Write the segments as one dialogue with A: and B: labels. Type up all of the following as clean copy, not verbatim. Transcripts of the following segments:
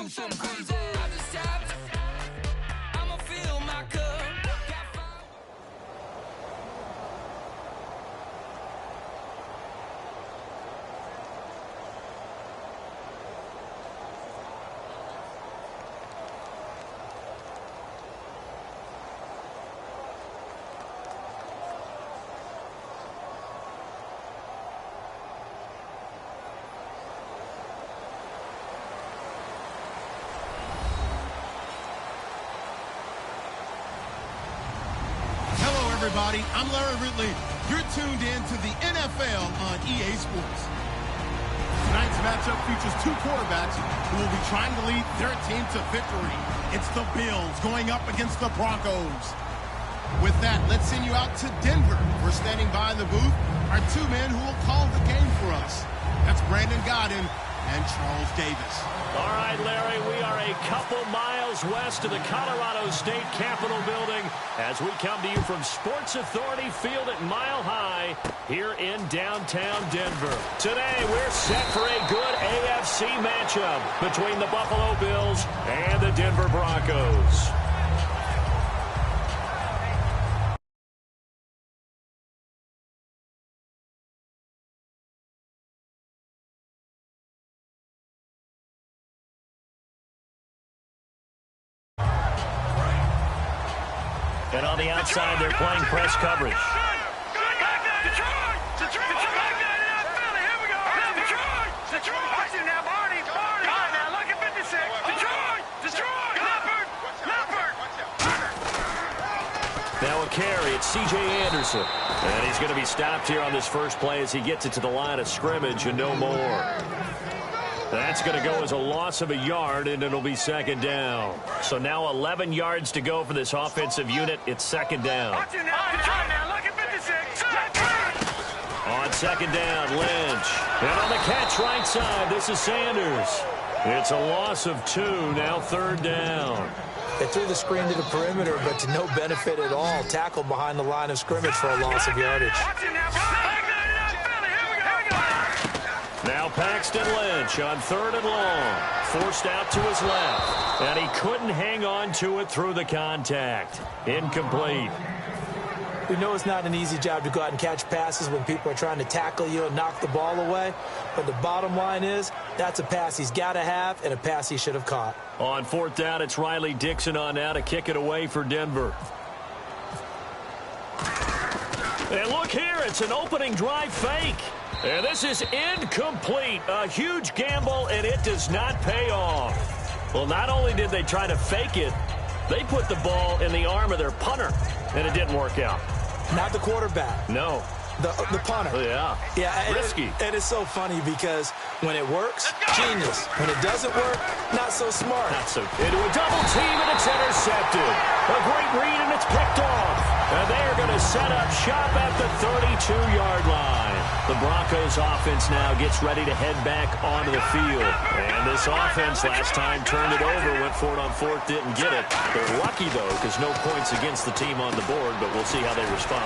A: do something crazy. I just tapped. I'ma fill my cup.
B: Everybody, I'm Larry Ridley. You're tuned in to the NFL on EA Sports. Tonight's matchup features two quarterbacks who will be trying to lead their team to victory. It's the Bills going up against the Broncos. With that, let's send you out to Denver. We're standing by in the booth are two men who will call the game for us. That's Brandon Godden and Charles Davis.
C: All right, Larry, we are a couple miles west of the Colorado State Capitol building as we come to you from Sports Authority Field at Mile High here in downtown Denver. Today, we're set for a good AFC matchup between the Buffalo Bills and the Denver Broncos. And on the outside, they're playing press coverage. Now a carry, it's C.J. Anderson. And he's going to be stopped here on this first play as he gets it to the line of scrimmage and no more. That's going to go as a loss of a yard, and it'll be second down. So now 11 yards to go for this offensive unit. It's second down. On second down, Lynch. And on the catch right side, this is Sanders. It's a loss of 2, now third down.
D: They threw the screen to the perimeter, but to no benefit at all. Tackled behind the line of scrimmage for a loss of yardage.
C: Now Paxton Lynch on third and long. Forced out to his left. And he couldn't hang on to it through the contact. Incomplete.
D: We know it's not an easy job to go out and catch passes when people are trying to tackle you and knock the ball away. But the bottom line is, that's a pass he's got to have and a pass he should have caught.
C: On fourth down, it's Riley Dixon on now to kick it away for Denver. And look here, it's an opening drive fake. And this is incomplete. A huge gamble, and it does not pay off. Well, not only did they try to fake it, they put the ball in the arm of their punter, and it didn't work out.
D: Not the quarterback.
C: No.
D: The punter.
C: Yeah. Risky.
D: And it's so funny because when it works, genius. When it doesn't work, not so smart.
C: Not so. Into a double team, and it's intercepted. A great read, and it's picked off. And they're going to set up shop at the 32-yard line. The Broncos offense now gets ready to head back onto the field. And this offense last time turned it over, went for it on fourth, didn't get it. They're lucky, though, because no points against the team on the board, but we'll see how they respond.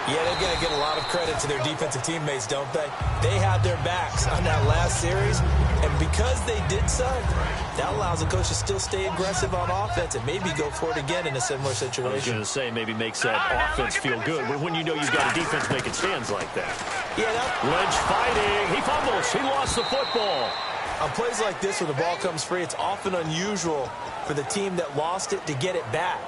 D: Yeah, they've got to give a lot of credit to their defensive teammates, don't they? They had their backs on that last series, and because they did so, that allows the coach to still stay aggressive on offense and maybe go for it again in a similar situation.
C: I was going to say maybe makes that offense feel good, but when you know you've got a defense making stands like that.
D: Yeah,
C: Lynch fighting. He fumbles. He lost the football.
D: On plays like this where the ball comes free, it's often unusual for the team that lost it to get it back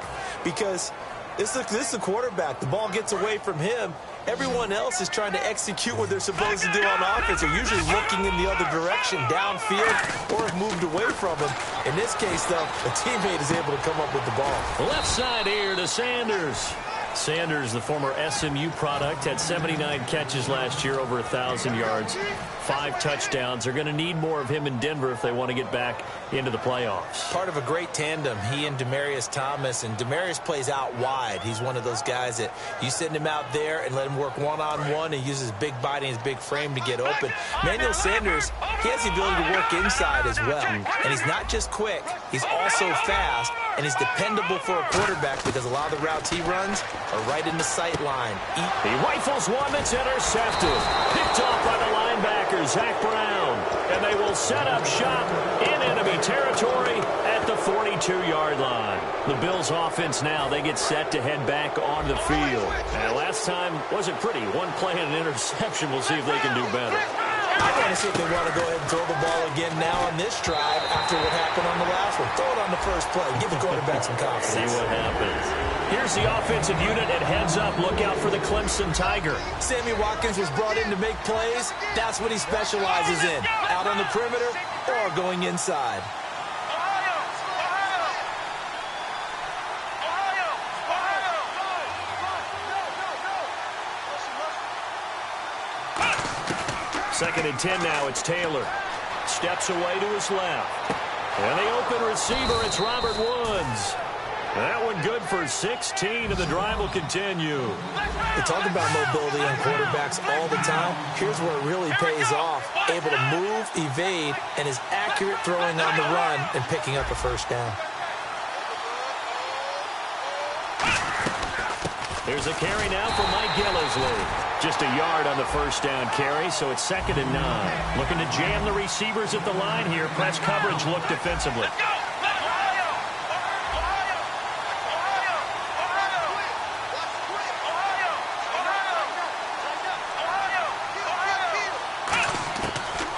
D: because this is the quarterback. The ball gets away from him. Everyone else is trying to execute what they're supposed to do on offense. They're usually looking in the other direction, downfield, or have moved away from him. In this case, though, a teammate is able to come up with the ball.
C: Left side here to Sanders. Sanders, the former SMU product, had 79 catches last year, over 1,000 yards, 5 touchdowns. They're going to need more of him in Denver if they want to get back into the playoffs.
D: Part of a great tandem, he and Demaryius Thomas. And Demaryius plays out wide. He's one of those guys that you send him out there and let him work one-on-one and uses his big body and his big frame to get open. Emmanuel Sanders, he has the ability to work inside as well. And he's not just quick, he's also fast, and he's dependable for a quarterback because a lot of the routes he runs are right in the sight line.
C: He rifles one that's intercepted. Picked Picked off by the linebacker, Zach Brown. And they will set up shop in enemy territory at the 42-yard line. The Bills offense now, they get set to head back on the field. And last time wasn't pretty. One play and an interception. We'll see if they can do better.
D: I want to see if they want to go ahead and throw the ball again now on this drive after what happened on the last one. Throw it on the first play. Give the quarterback some confidence.
C: See what happens. Here's the offensive unit at heads up. Look out for the Clemson Tiger.
D: Sammy Watkins was brought in to make plays. That's what he specializes in. Out on the perimeter or going inside.
C: Second and 10 now. It's Taylor. Steps away to his left. And the open receiver, it's Robert Woods. That one good for 16, and the drive will continue.
D: We talk about mobility on quarterbacks all the time. Here's where it really pays off. Able to move, evade, and is accurate throwing on the run and picking up a first down.
C: There's a carry now for Mike Gillisley. Just a yard on the first down carry, so it's 2nd and 9. Looking to jam the receivers at the line here. Press coverage look defensively.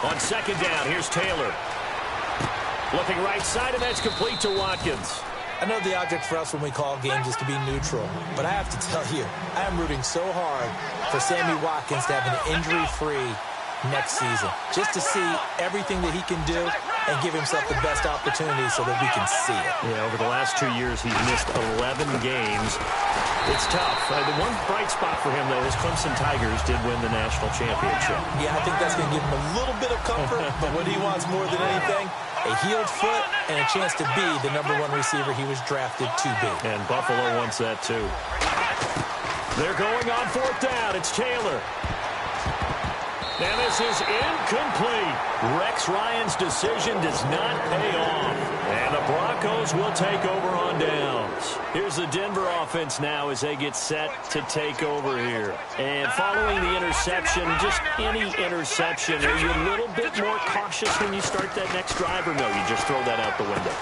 C: On 2nd down, here's Taylor. Looking right side, and that's complete to Watkins.
D: I know the object for us when we call games is to be neutral, but I have to tell you, I am rooting so hard for Sammy Watkins to have an injury-free next season, just to see everything that he can do and give himself the best opportunity so that we can see it.
C: Yeah, over the last 2 years, he's missed 11 games. It's tough. The one bright spot for him, though, is Clemson Tigers did win the national championship.
D: Yeah, I think that's going to give him a little bit of comfort, but what he wants more than anything, a healed foot and a chance to be the #1 receiver he was drafted to be.
C: And Buffalo wants that, too. They're going on 4th down. It's Taylor. And this is incomplete. Rex Ryan's decision does not pay off. And the Broncos will take over on downs. Here's the Denver offense now as they get set to take over here. And following the interception, just any interception, are you a little bit more cautious when you start that next drive, or no, you just throw that out the window?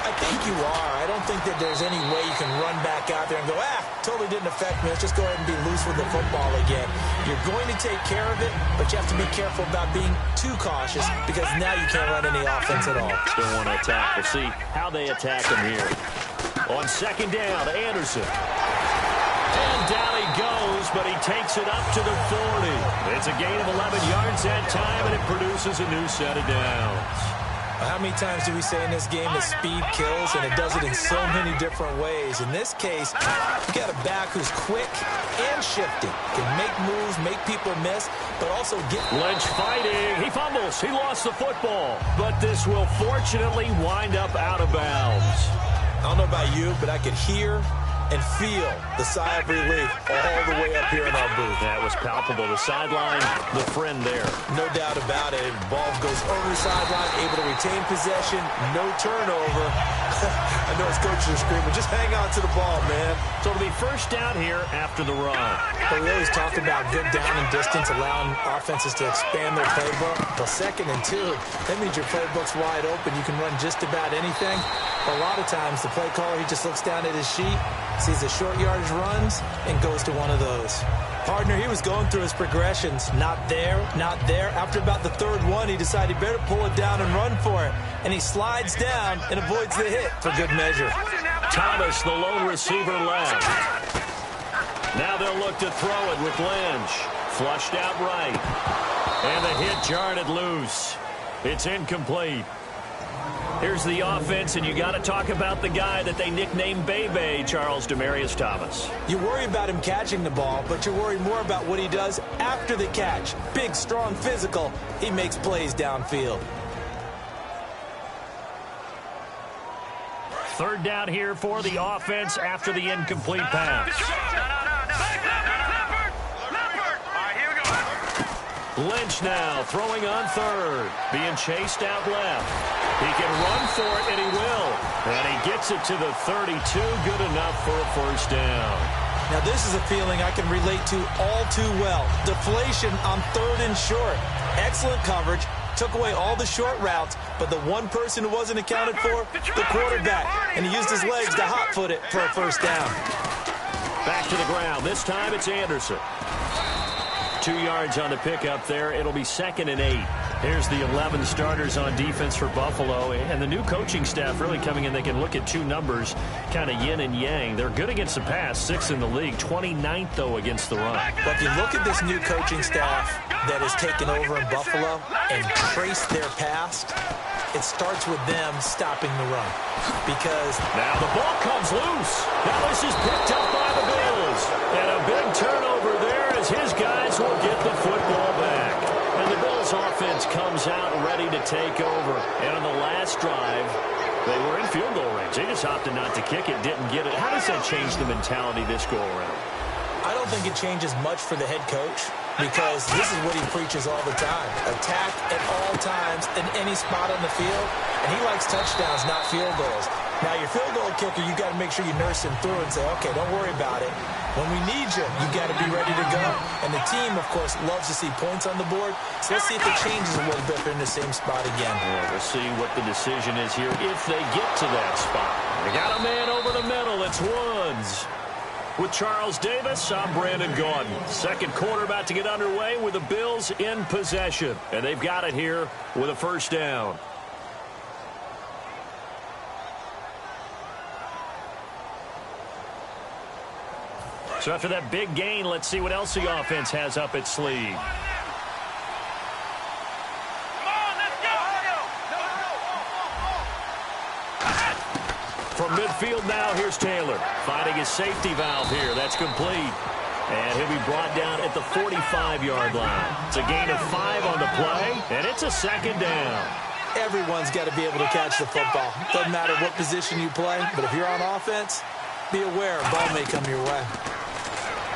D: I think you are. I don't think that there's any way you can run back out there and go, totally didn't affect me. Let's just go ahead and be loose with the football again. You're going to take care of it, but you have to be careful about being too cautious because now you can't run any offense at all.
C: Still want to attack. We'll see how they attack him here. On 2nd down, Anderson. And down he goes, but he takes it up to the 40. It's a gain of 11 yards that time, and it produces a new set of downs.
D: How many times do we say in this game that speed kills, and it does it in so many different ways? In this case, you got a back who's quick and shifty, can make moves, make people miss, but also get...
C: Lynch fighting. He fumbles. He lost the football, but this will fortunately wind up out of bounds.
D: I don't know about you, but I could hear and feel the sigh of relief all the way up here in our booth.
C: That was palpable. The sideline, the friend there.
D: No doubt about it. Ball goes over the sideline, able to retain possession, no turnover. I know his coaches are screaming, just hang on to the ball, man.
C: So it'll be first down here after the run.
D: But we always talk about good down and distance, allowing offenses to expand their playbook. Well, 2nd and 2, that means your playbook's wide open. You can run just about anything. But a lot of times, the play caller, he just looks down at his sheet, sees the short yardage runs, and goes to one of those. Partner, he was going through his progressions. Not there, not there. After about the 3rd one, he decided he better pull it down and run for it. And he slides down and avoids the hit for good measure.
C: Thomas, the lone receiver, left. Now they'll look to throw it with Lynch. Flushed out right. And the hit jarred it loose. It's incomplete. Here's the offense, and you got to talk about the guy that they nicknamed Bebe, Charles Demarius Thomas.
D: You worry about him catching the ball, but you're worried more about what he does after the catch. Big, strong, physical. He makes plays downfield.
C: 3rd down here for the offense after the incomplete pass. Lynch now throwing on 3rd, being chased out left. He can run for it, and he will. And he gets it to the 32, good enough for a first down.
D: Now, this is a feeling I can relate to all too well. Deflation on 3rd and short. Excellent coverage. Took away all the short routes, but the one person who wasn't accounted for, the quarterback. And he used his legs to hot-foot it for a first down.
C: Back to the ground. This time it's Anderson. 2 yards on the pickup there. It'll be 2nd and 8. Here's the 11 starters on defense for Buffalo. And the new coaching staff really coming in. They can look at 2 numbers, kind of yin and yang. They're good against the pass, 6th in the league, 29th, though, against the run.
D: But if you look at this new coaching staff that has taken over in Buffalo and traced their past, it starts with them stopping the run. Because
C: now the ball comes loose. Now this is picked up by the Bills. And a big turnover there as his guys will get the football back. And the Bills offense comes out ready to take over. And on the last drive, they were in field goal range. They just opted not to kick it, didn't get it. How does that change the mentality this go around?
D: I don't think it changes much for the head coach, because this is what he preaches all the time. Attack at all times in any spot on the field. And he likes touchdowns, not field goals. Now, your field goal kicker, you got to make sure you nurse him through and say, okay, don't worry about it. When we need you, you got to be ready to go. And the team, of course, loves to see points on the board. So let's see if it changes a little bit if they're in the same spot again.
C: Yeah, we'll see what the decision is here if they get to that spot. They got a man over the middle. It's Woods. With Charles Davis, I'm Brandon Gaudin. Second quarter about to get underway with the Bills in possession. And they've got it here with a first down. So after that big gain, let's see what else the offense has up its sleeve. From midfield now, here's Taylor. Finding his safety valve here. That's complete. And he'll be brought down at the 45-yard line. It's a gain of 5 on the play, and it's a second down.
D: Everyone's got to be able to catch the football. Doesn't matter what position you play, but if you're on offense, be aware a ball may come your way.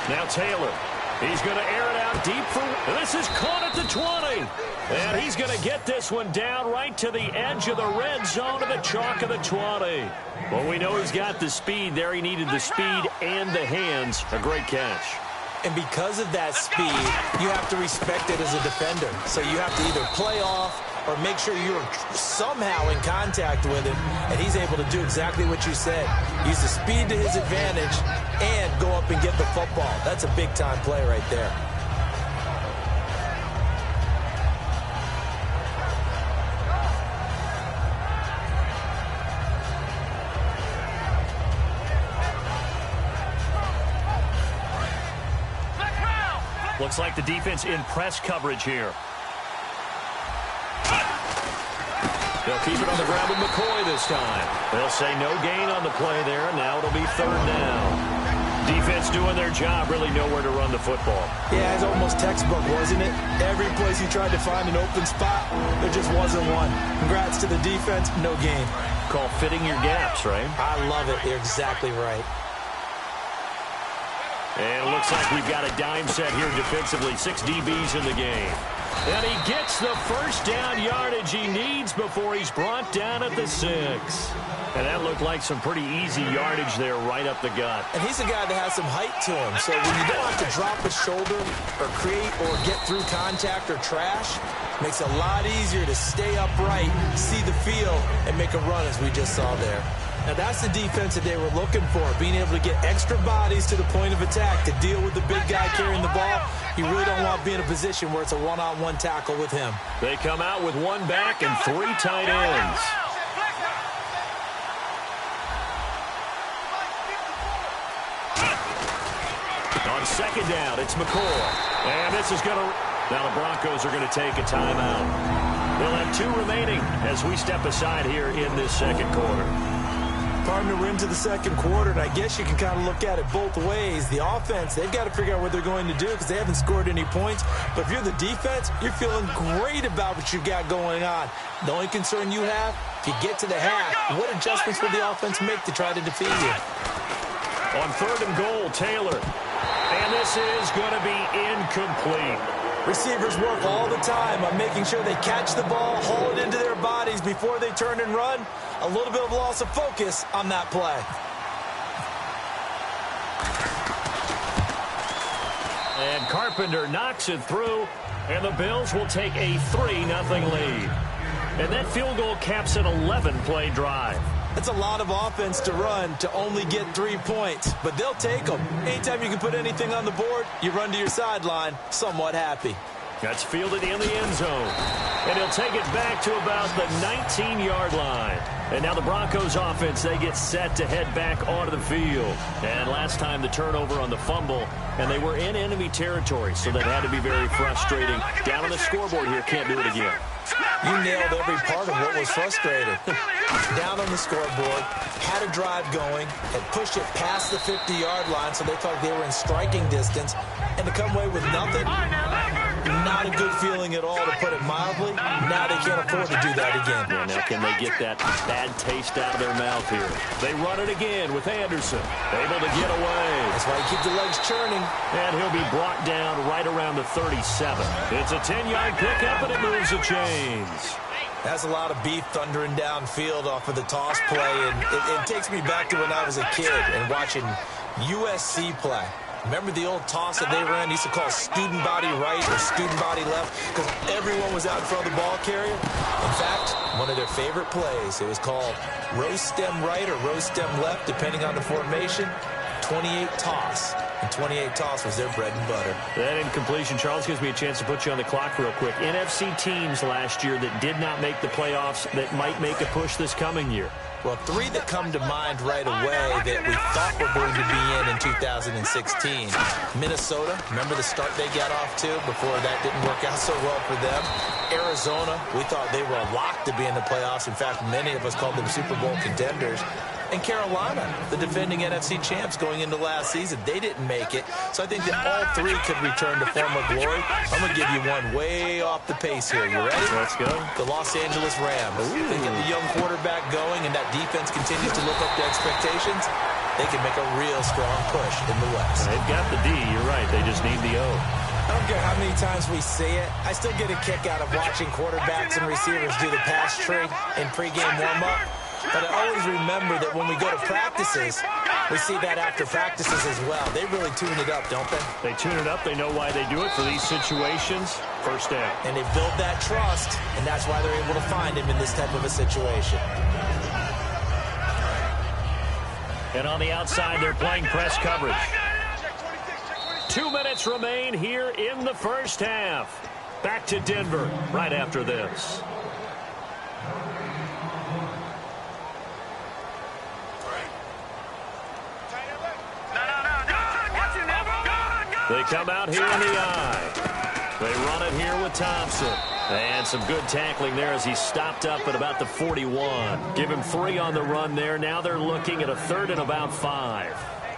C: Now Taylor. He's going to air it out deep for... This is caught at the 20. And he's going to get this one down right to the edge of the red zone of the chalk of the 20. Well, we know he's got the speed there. He needed the speed and the hands. A great catch.
D: And because of that speed, you have to respect it as a defender. So you have to either play off or make sure you're somehow in contact with him, and he's able to do exactly what you said. Use the speed to his advantage and go up and get the football. That's a big-time play right there.
C: Looks like the defense in press coverage here. They'll keep it on the ground with McCoy this time. They'll say no gain on the play there. Now it'll be 3rd down. Defense doing their job, really know where to run the football.
D: Yeah, it's almost textbook, wasn't it? Every place he tried to find an open spot, there just wasn't one. Congrats to the defense, no gain.
C: Called fitting your gaps, right?
D: I love it. You're exactly right.
C: And it looks like we've got a dime set here defensively. 6 DBs in the game. And he gets the first down yardage he needs before he's brought down at the 6. And that looked like some pretty easy yardage there right up the gut.
D: And he's a guy that has some height to him. So when you don't have to drop a shoulder or create or get through contact or trash, it makes it a lot easier to stay upright, see the field, and make a run as we just saw there. Now, that's the defense that they were looking for, being able to get extra bodies to the point of attack to deal with the big guy carrying the ball. You really don't want to be in a position where it's a one-on-one tackle with him.
C: They come out with 1 back and 3 tight ends. On 2nd down, it's McCoy. And this is going to... Now the Broncos are going to take a timeout. They'll have 2 remaining as we step aside here in this second quarter.
D: Partner, we're into the second quarter, and I guess you can kind of look at it both ways. The offense, they've got to figure out what they're going to do because they haven't scored any points. But if you're the defense, you're feeling great about what you've got going on. The only concern you have, if you get to the half, what adjustments will the offense make to try to defeat you?
C: On 3rd and goal, Taylor. And this is going to be incomplete.
D: Receivers work all the time on making sure they catch the ball, haul it into their bodies before they turn and run. A little bit of loss of focus on that play.
C: And Carpenter knocks it through, and the Bills will take a 3-0 lead. And that field goal caps an 11-play drive.
D: That's a lot of offense to run to only get 3 points, but they'll take them. Anytime you can put anything on the board, you run to your sideline somewhat happy.
C: That's fielded in the end zone. And he'll take it back to about the 19-yard line. And now the Broncos offense, they get set to head back onto the field. And last time the turnover on the fumble, and they were in enemy territory, so that had to be very frustrating. Down on the scoreboard here, can't do it again.
D: You nailed every part of what was frustrating. Down on the scoreboard, had a drive going, had pushed it past the 50-yard line, so they thought they were in striking distance, and to come away with nothing, not a good feeling at all, to put it mildly. Now they can't afford to do that again.
C: Yeah, now can they get that bad taste out of their mouth here? They run it again with Anderson, able to get away.
D: That's why you keep the legs churning.
C: And he'll be brought down right around the 37. It's a 10-yard pickup, and it moves the chains.
D: That's a lot of beef thundering downfield off of the toss play, and it takes me back to when I was a kid and watching USC play. Remember the old toss that they ran? They used to call student body right or student body left because everyone was out in front of the ball carrier. In fact, one of their favorite plays, it was called rose stem right or rose stem left, depending on the formation. 28 toss. And 28 toss was their bread and butter.
C: That incompletion, Charles, gives me a chance to put you on the clock real quick. NFC teams last year that did not make the playoffs that might make a push this coming year.
D: Well, 3 that come to mind right away that we thought were going to be in 2016. Minnesota, remember the start they got off to before that didn't work out so well for them. Arizona, we thought they were locked to be in the playoffs. In fact, many of us called them Super Bowl contenders. And Carolina, the defending NFC champs going into last season, they didn't make it. So I think that all 3 could return to former glory. I'm going to give you one way off the pace here. You ready?
C: Let's go.
D: The Los Angeles Rams. Ooh. They get the young quarterback going, and that defense continues to live up to expectations. They can make a real strong push in the West.
C: They've got the D. You're right. They just need the O.
D: I don't care how many times we see it. I still get a kick out of watching quarterbacks and receivers do the pass tree in pregame warm-up. But I always remember that when we go to practices, we see that after practices as well. They really tune it up, don't they?
C: They tune it up. They know why they do it for these situations. First down.
D: And they build that trust, and that's why they're able to find him in this type of a situation.
C: And on the outside, they're playing press coverage. 2 minutes remain here in the first half. Back to Denver right after this. They come out here in the eye. They run it here with Thompson. And some good tackling there as he stopped up at about the 41. Give him 3 on the run there. Now they're looking at a 3rd and about 5.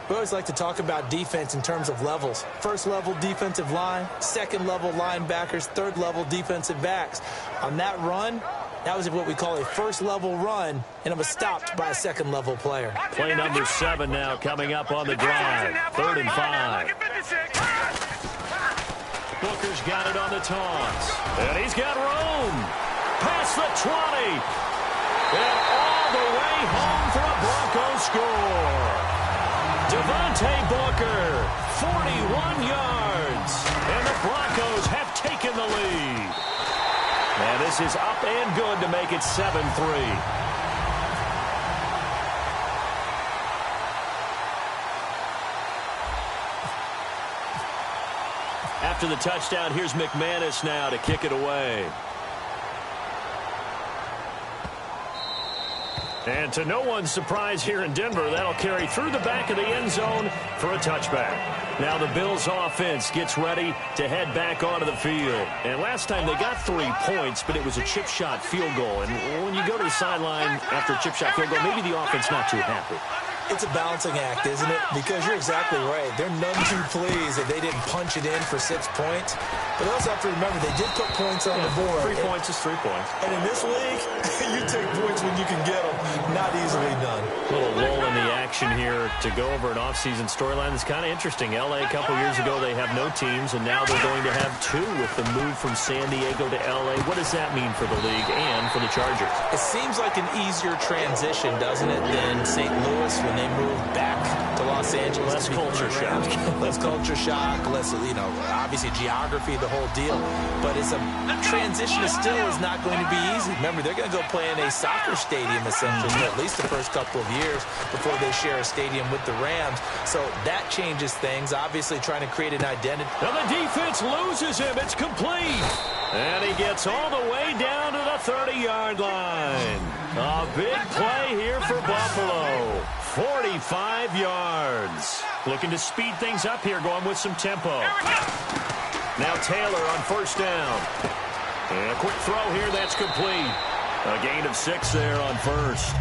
D: We always like to talk about defense in terms of levels. First level defensive line, second level linebackers, third level defensive backs. On that run, that was what we call a first level run, and it was stopped by a second level player.
C: Play number 7 now coming up on the drive. 3rd and 5. Booker's got it on the taunts. And he's got room. Past the 20. And all the way home for a Broncos score. Devontae Booker, 41 yards. And the Broncos have taken the lead. And this is up and good to make it 7-3. After the touchdown, here's McManus now to kick it away. And to no one's surprise here in Denver, that'll carry through the back of the end zone for a touchback. Now the Bills offense gets ready to head back onto the field. And last time they got 3 points, but it was a chip shot field goal. And when you go to the sideline after a chip shot field goal, maybe the offense not too happy.
D: It's a balancing act, isn't it? Because you're exactly right. They're none too pleased that they didn't punch it in for 6 points. But they also have to remember they did put points on the board.
C: 3 points is 3 points.
D: And in this league, you take points when you can get them. Not easily done.
C: A little lull in the action here to go over an offseason storyline that's kind of interesting. L.A. a couple years ago, they have no teams, and now they're going to have 2 with the move from San Diego to L.A. What does that mean for the league and for the Chargers?
D: It seems like an easier transition, doesn't it, than St. Louis when they move back to Los Angeles.
C: Less culture shock.
D: Less culture shock, less, obviously geography, the whole deal. But it's a transition that still is not going to be easy. Remember, they're going to go play in a soccer stadium, essentially, for at least the first couple of years before they share a stadium with the Rams. So that changes things, obviously trying to create an identity.
C: Now the defense loses him. It's complete. And he gets all the way down to the 30-yard line. A big play here for Buffalo. 45 yards. Looking to speed things up here, going with some tempo. Now Taylor on first down. And a quick throw here, that's complete. A gain of 6 there on first.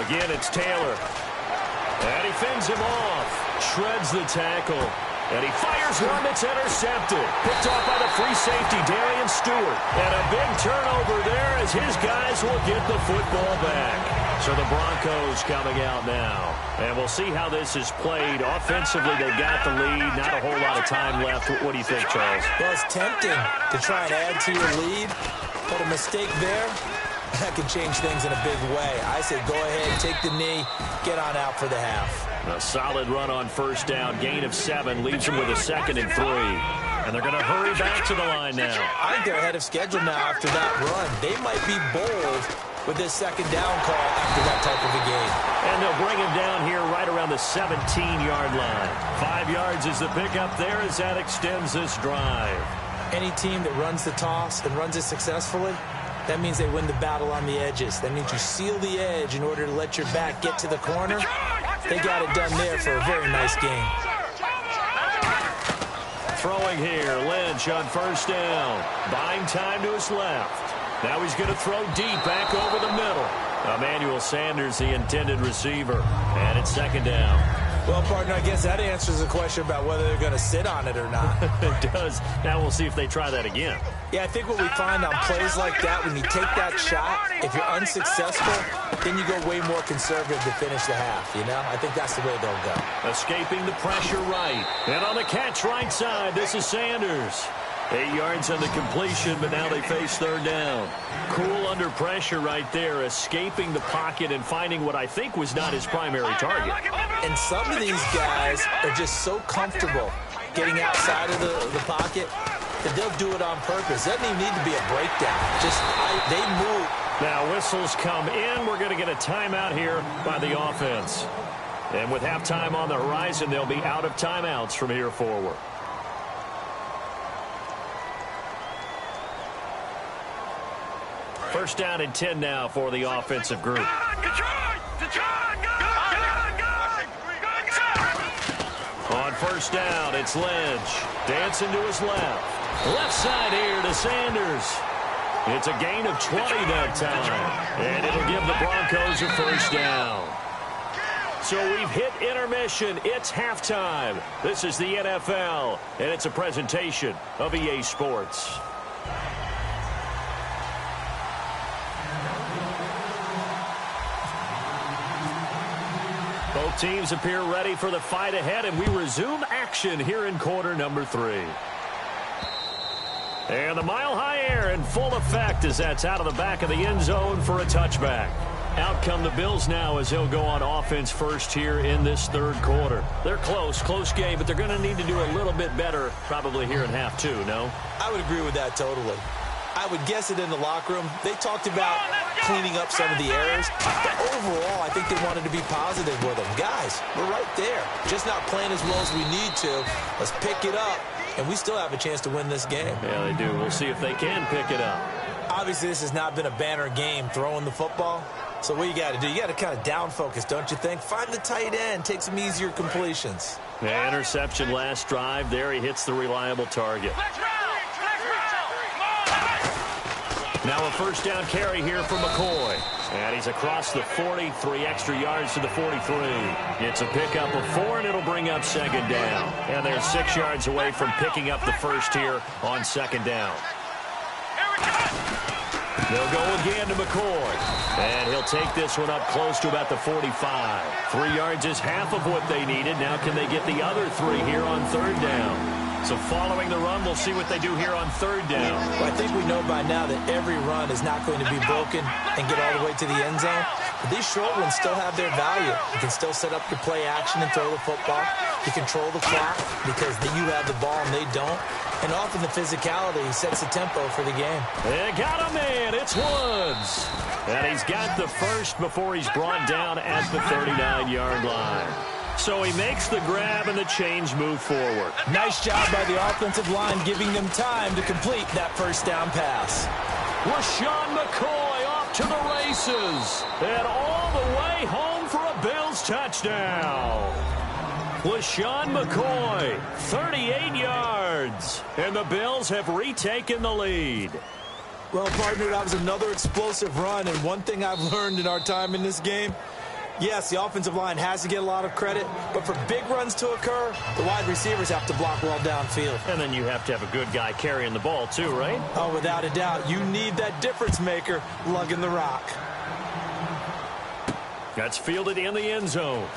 C: Again, it's Taylor. And he fends him off. Shreds the tackle. And he fires one that's intercepted. Picked off by the free safety, Darian Stewart. And a big turnover there as his guys will get the football back. So the Broncos coming out now. And we'll see how this is played. Offensively, they've got the lead. Not a whole lot of time left. What do you think, Charles?
D: Well, it's tempting to try and add to your lead. But a mistake there, that could change things in a big way. I say go ahead, take the knee, get on out for the half.
C: A solid run on first down. Gain of 7 leaves them with a 2nd and 3. And they're going to hurry back to the line now.
D: I think they're ahead of schedule now after that run. They might be bold with this 2nd down call after that type of a game.
C: And they'll bring him down here right around the 17-yard line. 5 yards is the pickup there as that extends this drive.
D: Any team that runs the toss and runs it successfully, that means they win the battle on the edges. That means you seal the edge in order to let your back get to the corner. They got it done there for a very nice game.
C: Throwing here, Lynch on first down. Buying time to his left. Now he's going to throw deep back over the middle. Emmanuel Sanders, the intended receiver. And it's 2nd down.
D: Well, partner, I guess that answers the question about whether they're going to sit on it or not.
C: It does. Now we'll see if they try that again.
D: Yeah, I think what we find on plays like that, when you take that shot, if you're unsuccessful, then you go way more conservative to finish the half, I think that's the way they'll go.
C: Escaping the pressure right. And on the catch right side, this is Sanders. 8 yards on the completion, but now they face 3rd down. Cool under pressure right there, escaping the pocket and finding what I think was not his primary target.
D: And some of these guys are just so comfortable getting outside of the pocket that they'll do it on purpose. Doesn't even need to be a breakdown. They move.
C: Now whistles come in. We're going to get a timeout here by the offense. And with halftime on the horizon, they'll be out of timeouts from here forward. First down and 10 now for the offensive group. On first down, it's Lynch. Dancing to his left. Left side here to Sanders. It's a gain of 20 that time. And it'll give the Broncos a first down. So we've hit intermission. It's halftime. This is the NFL, and it's a presentation of EA Sports. Both teams appear ready for the fight ahead, and we resume action here in quarter number 3. And the mile-high air in full effect as that's out of the back of the end zone for a touchback. Out come the Bills now as he'll go on offense first here in this 3rd quarter. They're close game, but they're going to need to do a little bit better probably here in half 2, no?
D: I would agree with that totally. I would guess it in the locker room. They talked about cleaning up some of the errors. But overall, I think they wanted to be positive with them. Guys, we're right there. Just not playing as well as we need to. Let's pick it up, and we still have a chance to win this game.
C: Yeah, they do. We'll see if they can pick it up.
D: Obviously, this has not been a banner game throwing the football. So what you got to do, you got to kind of down focus, don't you think? Find the tight end, take some easier completions.
C: Yeah, interception last drive. There he hits the reliable target. Now Now a first down carry here for McCoy. And he's across the 40, 3 extra yards to the 43. It's a pickup of 4, and it'll bring up second down. And they're 6 yards away from picking up the first here on second down. They'll go again to McCoy. And he'll take this one up close to about the 45. 3 yards is half of what they needed. Now can they get the other 3 here on third down? So following the run, we'll see what they do here on third down.
D: Well, I think we know by now that every run is not going to be broken and get all the way to the end zone. But these short ones still have their value. You can still set up your play action and throw the football. You control the clock because you have the ball and they don't. And often the physicality sets the tempo for the game.
C: They got him in. It's Woods. And he's got the first before he's brought down at the 39-yard line. So he makes the grab and the change move forward.
D: Nice job by the offensive line giving them time to complete that first down pass.
C: LaShawn McCoy off to the races. And all the way home for a Bills touchdown. LaShawn McCoy, 38 yards. And the Bills have retaken the lead.
D: Well, partner, that was another explosive run. And one thing I've learned in our time in this game, yes, the offensive line has to get a lot of credit, but for big runs to occur, the wide receivers have to block well downfield.
C: And then you have to have a good guy carrying the ball too, right?
D: Oh, without a doubt. You need that difference maker lugging the rock.
C: That's fielded in the end zone.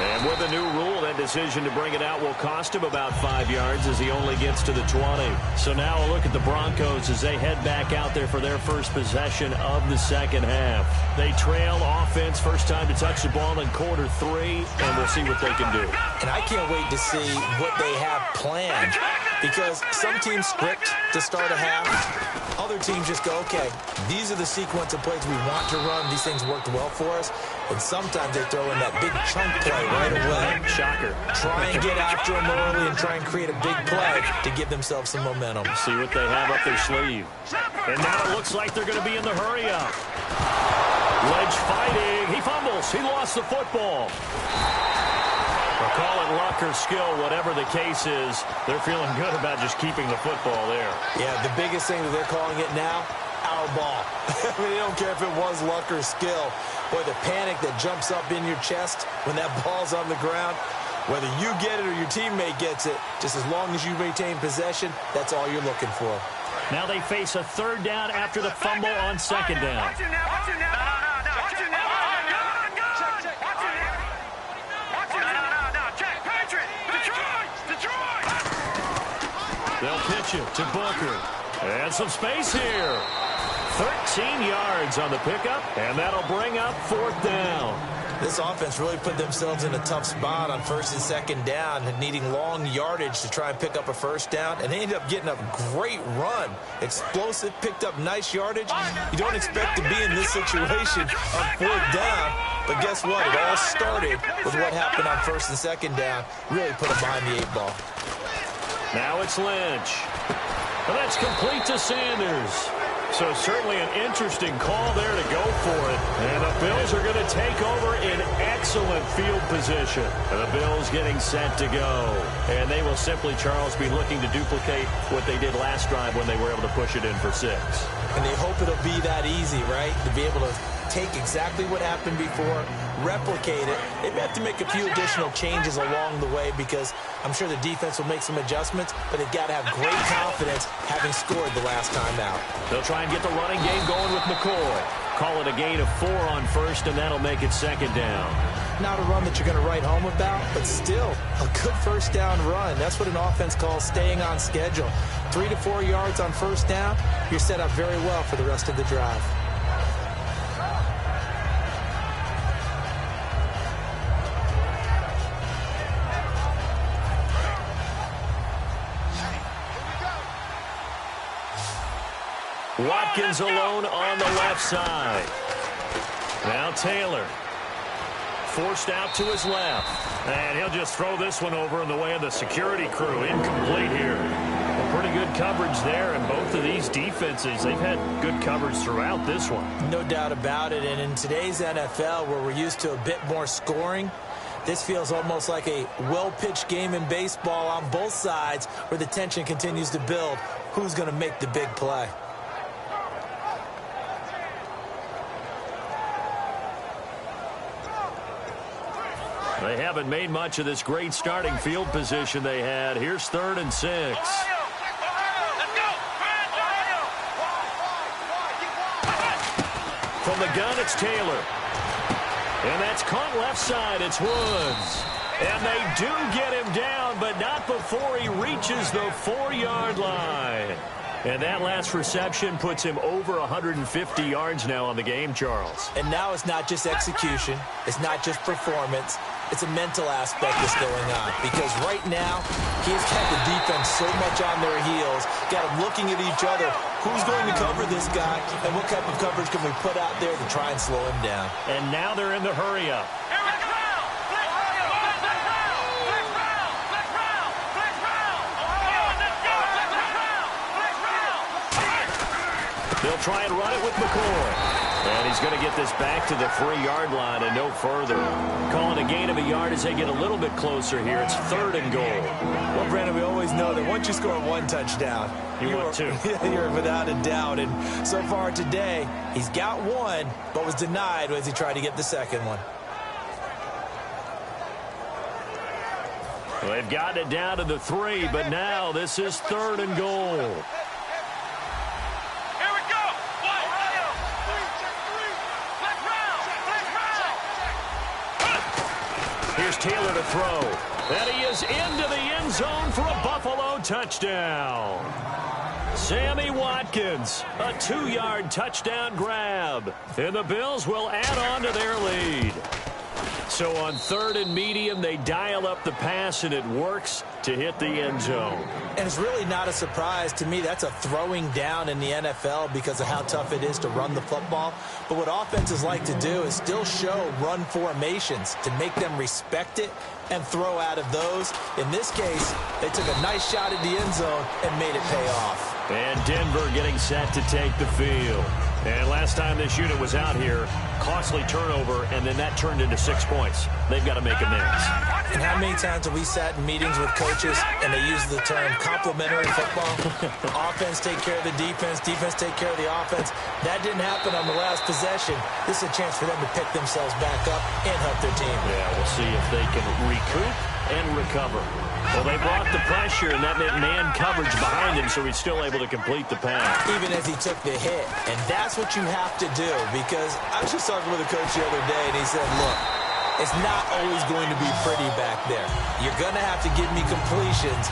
C: And with the new rule, that decision to bring it out will cost him about 5 yards as he only gets to the 20. So now a look at the Broncos as they head back out there for their first possession of the second half. They trail offense, first time to touch the ball in quarter 3, and we'll see what they can do.
D: And I can't wait to see what they have planned, because some teams script to start a half. Other teams just go, okay, these are the sequence of plays we want to run. These things worked well for us. And sometimes they throw in that big chunk play right away.
C: Shocker.
D: Try and get after them early and try and create a big play to give themselves some momentum.
C: See what they have up their sleeve. And now it looks like they're going to be in the hurry-up. Ledge fighting. He fumbles. He lost the football. We'll call it luck or skill, whatever the case is. They're feeling good about just keeping the football there.
D: Yeah, the biggest thing that they're calling it now, our ball. I mean, they don't care if it was luck or skill. Boy, the panic that jumps up in your chest when that ball's on the ground, whether you get it or your teammate gets it, just as long as you maintain possession, that's all you're looking for.
C: Now they face a third down after the fumble on second down. They'll pitch it to Booker. And some space here. 13 yards on the pickup, and that'll bring up fourth down.
D: This offense really put themselves in a tough spot on first and second down, and needing long yardage to try and pick up a first down, and they ended up getting a great run. Explosive, picked up nice yardage. You don't expect to be in this situation on fourth down, but guess what? It all started with what happened on first and second down. Really put them behind the 8-ball.
C: Now it's Lynch. And that's complete to Sanders. So certainly an interesting call there to go for it. And the Bills are going to take over in excellent field position. And the Bills getting set to go. And they will simply, Charles, be looking to duplicate what they did last drive when they were able to push it in for 6.
D: And they hope it'll be that easy, right? To be able to take exactly what happened before, replicate it. They may have to make a few additional changes along the way because I'm sure the defense will make some adjustments, but they've got to have great confidence having scored the last time out.
C: They'll try and get the running game going with McCoy. Call it a gain of 4 on first, and that'll make it second down.
D: Not a run that you're going to write home about, but still a good first down run. That's what an offense calls staying on schedule. 3 to 4 yards on first down, you're set up very well for the rest of the drive.
C: Watkins alone on the left side. Now Taylor. Forced out to his left. And he'll just throw this one over in the way of the security crew. Incomplete here. Well, pretty good coverage there. And both of these defenses, they've had good coverage throughout this one.
D: No doubt about it. And in today's NFL, where we're used to a bit more scoring, this feels almost like a well-pitched game in baseball on both sides where the tension continues to build. who's going to make the big play.
C: They haven't made much of this great starting field position they had. Here's 3rd and 6. From the gun, it's Taylor. And that's caught left side. It's Woods. And they do get him down, but not before he reaches the 4-yard line. And that last reception puts him over 150 yards now on the game, Charles.
D: And now it's not just execution. It's not just performance. It's a mental aspect that's going on. Because right now, he's got the defense so much on their heels, got them looking at each other. Who's going to cover this guy? And what type of coverage can we put out there to try and slow him down?
C: And now they're in the hurry-up. They'll try and run it with McCoy. And he's going to get this back to the 3-yard line and no further. Calling a gain of a yard as they get a little bit closer here. It's 3rd and goal.
D: Well, Brandon, we always know that once you score 1 touchdown,
C: want 2.
D: You're without a doubt. And so far today, he's got 1, but was denied as he tried to get the second one.
C: Well, they've gotten it down to the 3, but now this is 3rd and goal. Here's Taylor to throw. And he is into the end zone for a Buffalo touchdown. Sammy Watkins, a 2-yard touchdown grab. And the Bills will add on to their lead. So on 3rd and medium, they dial up the pass, and it works to hit the end zone.
D: And it's really not a surprise to me. That's a throwing down in the NFL because of how tough it is to run the football. But what offenses like to do is still show run formations to make them respect it and throw out of those. In this case, they took a nice shot at the end zone and made it pay off.
C: And Denver getting set to take the field. And last time this unit was out here, costly turnover, and then that turned into 6 points. They've got to make amends.
D: And how many times have we sat in meetings with coaches and they use the term complementary football? Offense take care of the defense, defense take care of the offense. That didn't happen on the last possession. This is a chance for them to pick themselves back up and help their team.
C: Yeah, we'll see if they can recoup and recover. Well, they brought the pressure, and that meant man coverage behind him, so he's still able to complete the pass.
D: Even as he took the hit. And that's what you have to do, because I was just talking with a coach the other day, and he said, look, it's not always going to be pretty back there. You're going to have to give me completions.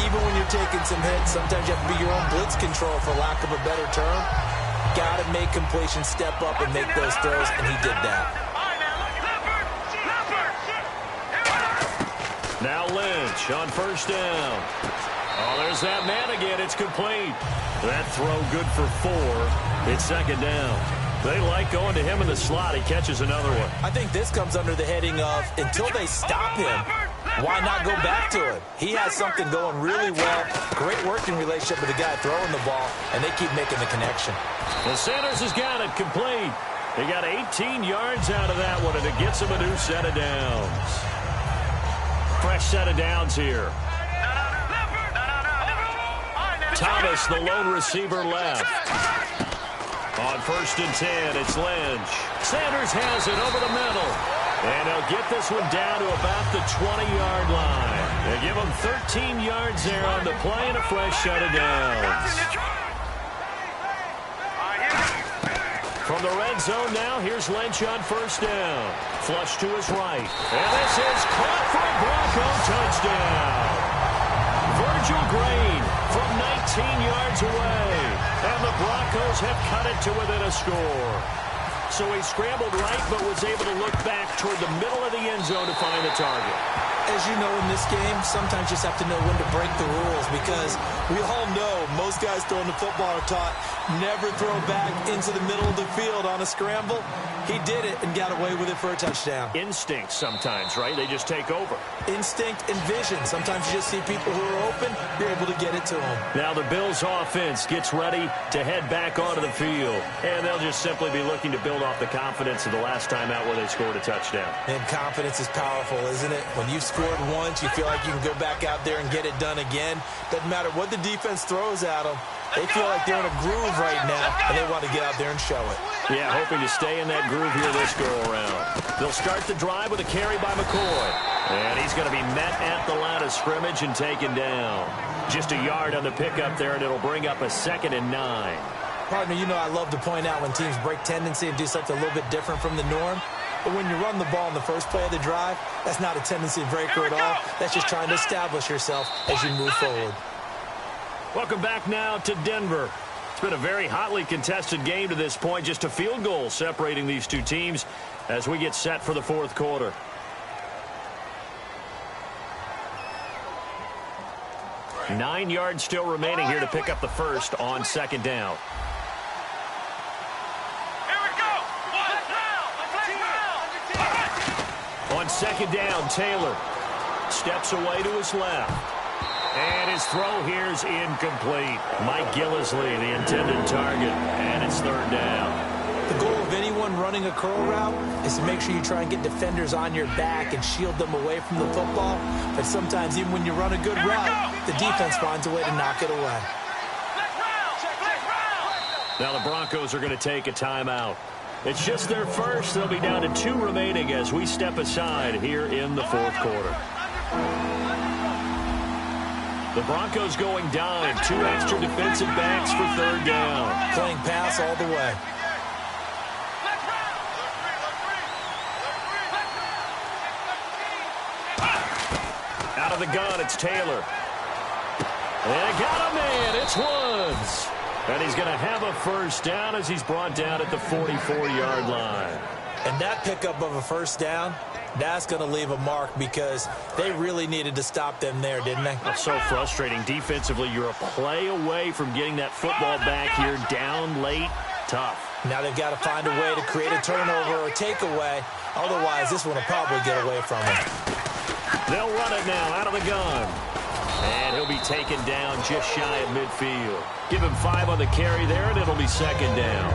D: Even when you're taking some hits, sometimes you have to be your own blitz control, for lack of a better term. Got to make completions, step up, and make those throws, and he did that.
C: Now Lynch on 1st down. Oh, there's that man again. It's complete. That throw good for 4. It's 2nd down. They like going to him in the slot. He catches another one.
D: I think this comes under the heading of, until they stop him, why not go back to him? He has something going really well. Great working relationship with the guy throwing the ball, and they keep making the connection.
C: Well, Sanders has got it complete. He got 18 yards out of that one, and it gets him a new set of downs. Fresh set of downs here. Thomas, the lone receiver, left. On 1st and 10, it's Lynch. Sanders has it over the middle. And he'll get this one down to about the 20-yard line. They give him 13 yards there on the play and a fresh set of downs. From the red zone now, here's Lynch on 1st down. Flush to his right. And this is caught for a Bronco touchdown. Virgil Green from 19 yards away. And the Broncos have cut it to within a score. So he scrambled right, but was able to look back toward the middle of the end zone to find the target.
D: As you know, in this game, sometimes you just have to know when to break the rules, because we all know most guys throwing the football are taught never throw back into the middle of the field on a scramble. He did it and got away with it for a touchdown.
C: Instinct sometimes, right? They just take over.
D: Instinct and vision. Sometimes you just see people who are open, you're able to get it to them.
C: Now the Bills offense gets ready to head back onto the field, and they'll just simply be looking to build off the confidence of the last time out where they scored a touchdown.
D: And confidence is powerful, isn't it? When you scored once, you feel like you can go back out there and get it done again. Doesn't matter what the defense throws at them. They feel like they're in a groove right now, and they want to get out there and show it.
C: Yeah, hoping to stay in that groove here this go-around. They'll start the drive with a carry by McCoy. And he's going to be met at the line of scrimmage and taken down. Just a yard on the pickup there, and it'll bring up a 2nd and 9.
D: Partner, you know I love to point out when teams break tendency and do something a little bit different from the norm. But when you run the ball in the first play of the drive, that's not a tendency breaker at all. That's just trying to establish yourself as you move forward.
C: Welcome back now to Denver. It's been a very hotly contested game to this point. Just a field goal separating these two teams as we get set for the fourth quarter. Nine yards still remaining here to pick up the first on 2nd down. On 2nd down, Taylor steps away to his left. And his throw here is incomplete. Mike Gillisley, the intended target, and it's 3rd down.
D: The goal of anyone running a curl route is to make sure you try and get defenders on your back and shield them away from the football. But sometimes even when you run a good route, the defense finds a way to knock it away.
C: Now the Broncos are going to take a timeout. It's just their first. They'll be down to 2 remaining as we step aside here in the fourth quarter. The Broncos going dime. 2 extra defensive backs for 3rd down.
D: Playing pass all the way.
C: Out of the gun, it's Taylor. And got a man. It's Woods. And he's going to have a first down as he's brought down at the 44-yard line.
D: And that pickup of a first down, that's going to leave a mark because they really needed to stop them there, didn't they?
C: That's so frustrating. Defensively, you're a play away from getting that football back here down late. Tough.
D: Now they've got to find a way to create a turnover or takeaway. Otherwise, this one will probably get away from them.
C: They'll run it now out of the gun. And he'll be taken down just shy of midfield. Give him 5 on the carry there, and it'll be 2nd down.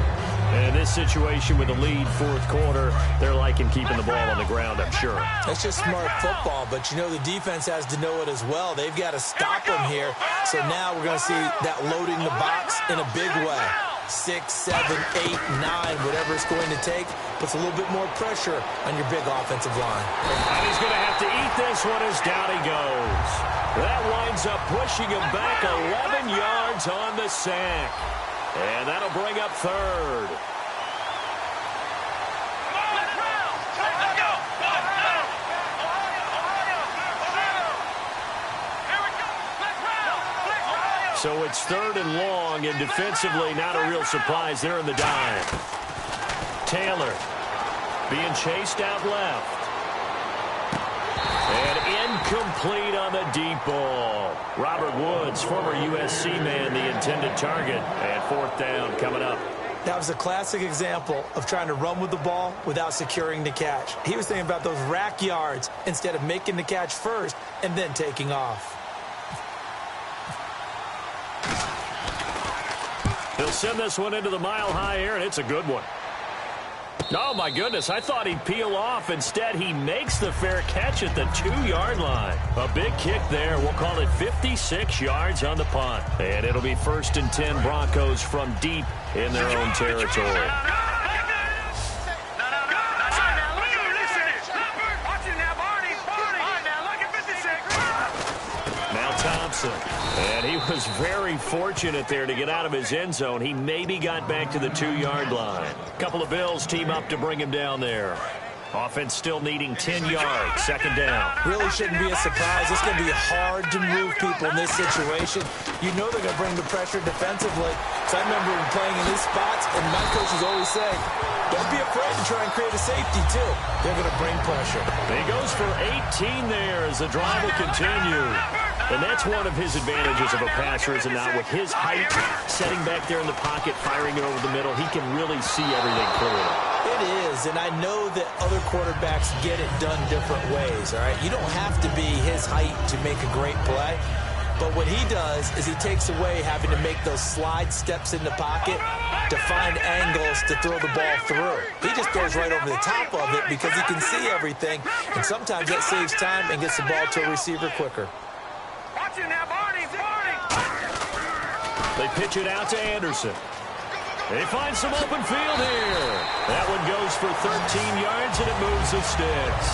C: And in this situation with a lead fourth quarter, they're liking keeping the ball on the ground, I'm sure.
D: That's just smart football, but you know the defense has to know it as well. They've got to stop them here. So now we're going to see that loading the box in a big way. 6, 7, 8, 9, whatever it's going to take, puts a little bit more pressure on your big offensive line.
C: And he's going to have to eat this one as down he goes. That winds up pushing him back 11 yards on the sack. And that'll bring up 3rd. So it's 3rd and long, and defensively not a real surprise. They're in the dime. Taylor being chased out left. And incomplete on the deep ball. Robert Woods, former USC man, the intended target. And 4th down coming up.
D: That was a classic example of trying to run with the ball without securing the catch. He was thinking about those rack yards instead of making the catch first and then taking off.
C: He'll send this one into the mile-high air, and it's a good one. Oh, my goodness, I thought he'd peel off. Instead, he makes the fair catch at the 2-yard line. A big kick there. We'll call it 56 yards on the punt. And it'll be 1st and 10 Broncos from deep in their own territory. Now Thompson. And he was very fortunate there to get out of his end zone. He maybe got back to the 2-yard line. A couple of Bills team up to bring him down there. Offense still needing 10 yards. 2nd down.
D: Really shouldn't be a surprise. It's going to be hard to move people in this situation. You know they're going to bring the pressure defensively. So I remember playing in these spots, and my coaches always say, don't be afraid to try and create a safety, too. They're going to bring pressure.
C: He goes for 18 there as the drive will continue. And that's one of his advantages of a passer, is it not? With his height, setting back there in the pocket, firing it over the middle, he can really see everything clearly.
D: It is, and I know that other quarterbacks get it done different ways, all right? You don't have to be his height to make a great play. But what he does is he takes away having to make those slide steps in the pocket to find angles to throw the ball through. He just throws right over the top of it because he can see everything, and sometimes that saves time and gets the ball to a receiver quicker.
A: Watch it now, Barney.
C: They pitch it out to Anderson. They find some open field here. That one goes for 13 yards, and it moves the sticks.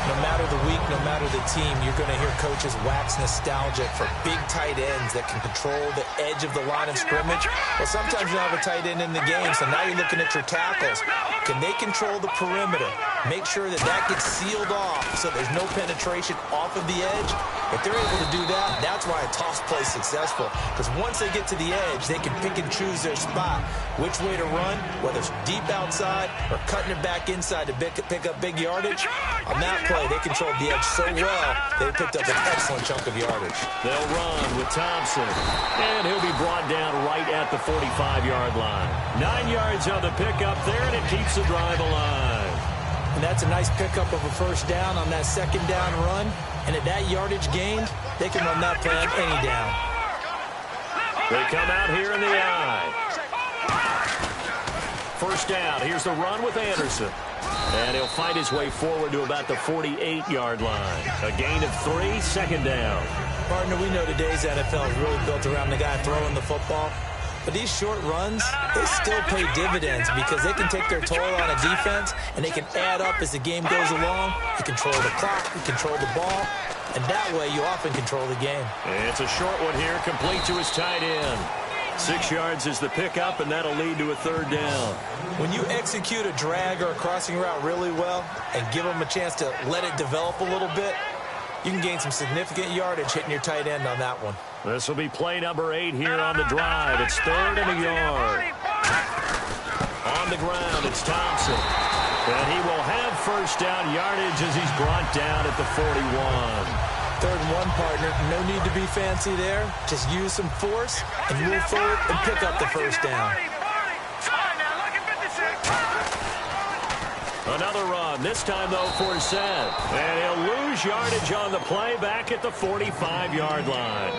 D: No matter the week, no matter the team, you're going to hear coaches wax nostalgic for big tight ends that can control the edge of the line of scrimmage. Well, sometimes you don't have a tight end in the game, so now you're looking at your tackles. Can they control the perimeter? Make sure that that gets sealed off so there's no penetration off of the edge. If they're able to do that, that's why a toss play is successful. Because once they get to the edge, they can pick and choose their spot, which way to run, whether it's deep outside or cutting it back inside to pick up big yardage. On that play, they controlled the edge so well, they picked up an excellent chunk of yardage.
C: They'll run with Thompson, and he'll be brought down right at the 45-yard line. 9 yards on the pickup there, and it keeps the drive alive.
D: And that's a nice pickup of a first down on that second down run. And at that yardage gained, they can run that play on any down.
C: They come out here in the eye. First down. Here's the run with Anderson. And he'll find his way forward to about the 48-yard line. A gain of 3, second down.
D: Partner, we know today's NFL is really built around the guy throwing the football. But these short runs, they still pay dividends because they can take their toll on a defense and they can add up as the game goes along. You control the clock, you control the ball, and that way you often control the game.
C: It's a short one here, complete to his tight end. 6 yards is the pickup, and that'll lead to a third down.
D: When you execute a drag or a crossing route really well and give them a chance to let it develop a little bit, you can gain some significant yardage hitting your tight end on that one.
C: This will be play number 8 here on the drive. It's 3rd and a yard. On the ground, it's Thompson. And he will have first down yardage as he's brought down at the 41.
D: 3rd and 1, partner. No need to be fancy there. Just use some force and move forward and pick up the first down.
C: Another run, this time, though, for Seth. And he'll lose yardage on the play back at the 45-yard line.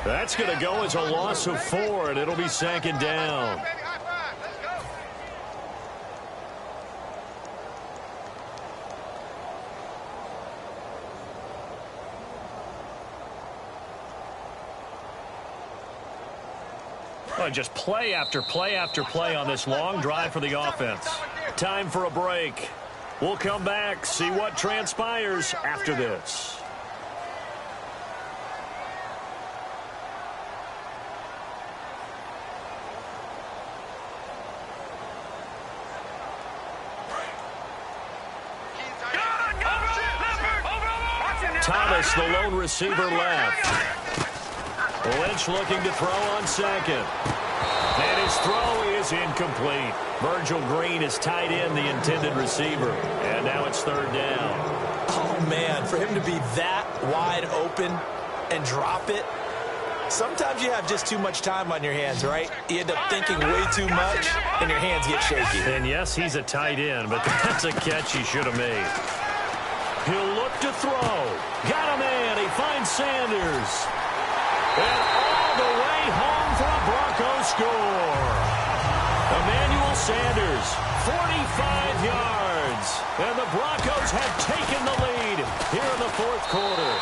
C: That's going to go as a loss of 4, and it'll be 2nd down. Well, just play after play after play on this long drive for the offense. Time for a break. We'll come back, see what transpires after this. Thomas, the lone receiver, left. Lynch looking to throw on second. And his throw is incomplete. Virgil Green is tied in the intended receiver. And now it's 3rd down.
D: Oh, man, for him to be that wide open and drop it, sometimes you have just too much time on your hands, right? You end up thinking way too much, and your hands get shaky.
C: And, yes, he's a tight end, but that's a catch he should have made. He'll look to throw. Got a man. He finds Sanders. And all the way home for a Broncos score. Emmanuel Sanders, 45 yards. And the Broncos have taken the lead here in the 4th quarter.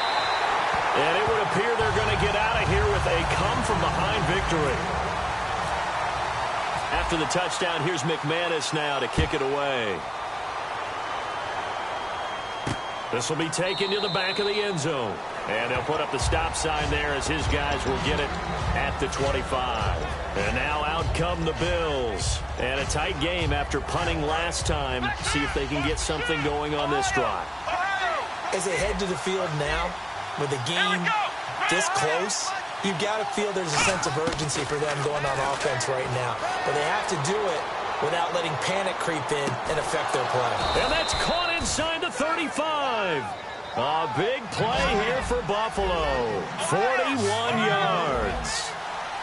C: And it would appear they're going to get out of here with a come-from-behind victory. After the touchdown, here's McManus now to kick it away. This will be taken to the back of the end zone. And they'll put up the stop sign there as his guys will get it at the 25. And now out come the Bills. And a tight game after punting last time. See if they can get something going on this drive.
D: As they head to the field now, with the game this close, you've got to feel there's a sense of urgency for them going on offense right now. But they have to do it without letting panic creep in and affect their play.
C: And that's caught inside the 35. A big play here for Buffalo. 41 yards.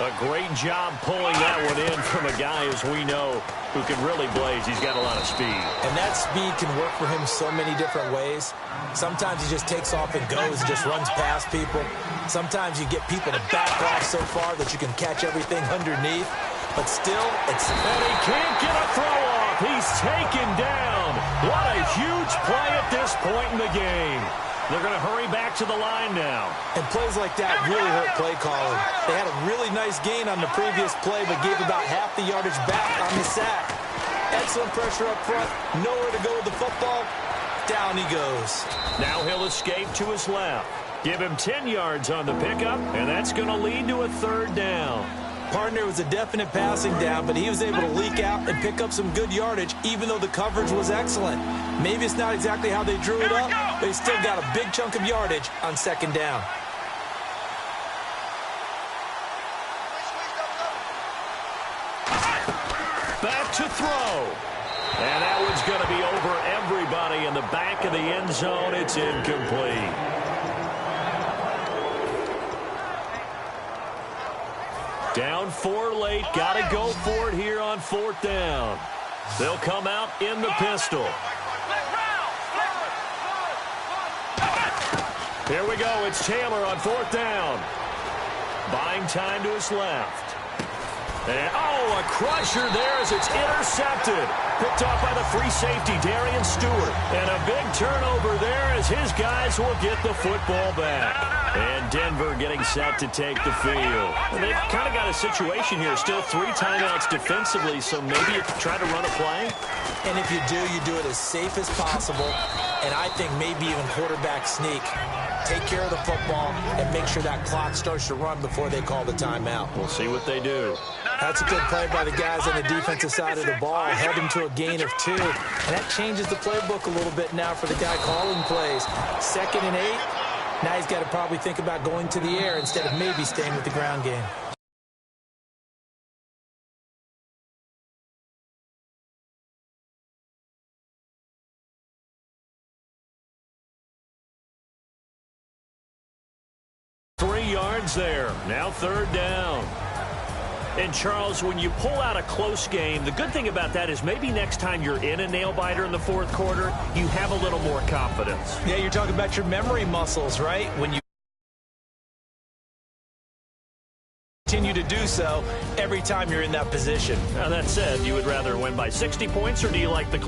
C: A great job pulling that one in from a guy, as we know, who can really blaze. He's got a lot of speed.
D: And that speed can work for him so many different ways. Sometimes he just takes off and goes and just runs past people. Sometimes you get people to back off so far that you can catch everything underneath. But still, it's...
C: And he can't get a throw off. He's taken down. What a huge play at this point in the game. They're going to hurry back to the line now.
D: And plays like that really hurt play calling. They had a really nice gain on the previous play, but gave about half the yardage back on the sack. Excellent pressure up front. Nowhere to go with the football. Down he goes.
C: Now he'll escape to his left. Give him 10 yards on the pickup, and that's going to lead to a third down.
D: Partner was a definite passing down, but he was able to leak out and pick up some good yardage, even though the coverage was excellent. Maybe it's not exactly how they drew it up, but he still got a big chunk of yardage on second down.
C: Back to throw. And that one's going to be over everybody in the back of the end zone. It's incomplete. Down 4 late. Got to go for it here on fourth down. They'll come out in the pistol. Here we go. It's Taylor on fourth down. Buying time to his left. And, oh, a crusher there as it's intercepted. Picked off by the free safety, Darian Stewart. And a big turnover there as his guys will get the football back. And Denver getting set to take the field. And they've kind of got a situation here. Still 3 timeouts defensively, so maybe you try to run a play.
D: And if you do it as safe as possible. And I think maybe even quarterback sneak. Take care of the football and make sure that clock starts to run before they call the timeout.
C: We'll see what they do.
D: That's a good play by the guys on the defensive side of the ball. Held him to a gain of 2. And that changes the playbook a little bit now for the guy calling plays. 2nd and 8. Now he's got to probably think about going to the air instead of maybe staying with the ground game.
C: There. Now third down. And, Charles, when you pull out a close game, the good thing about that is maybe next time you're in a nail-biter in the fourth quarter, you have a little more confidence.
D: Yeah, you're talking about your memory muscles, right? When you continue to do so every time you're in that position.
C: Now, that said, you would rather win by 60 points, or do you like the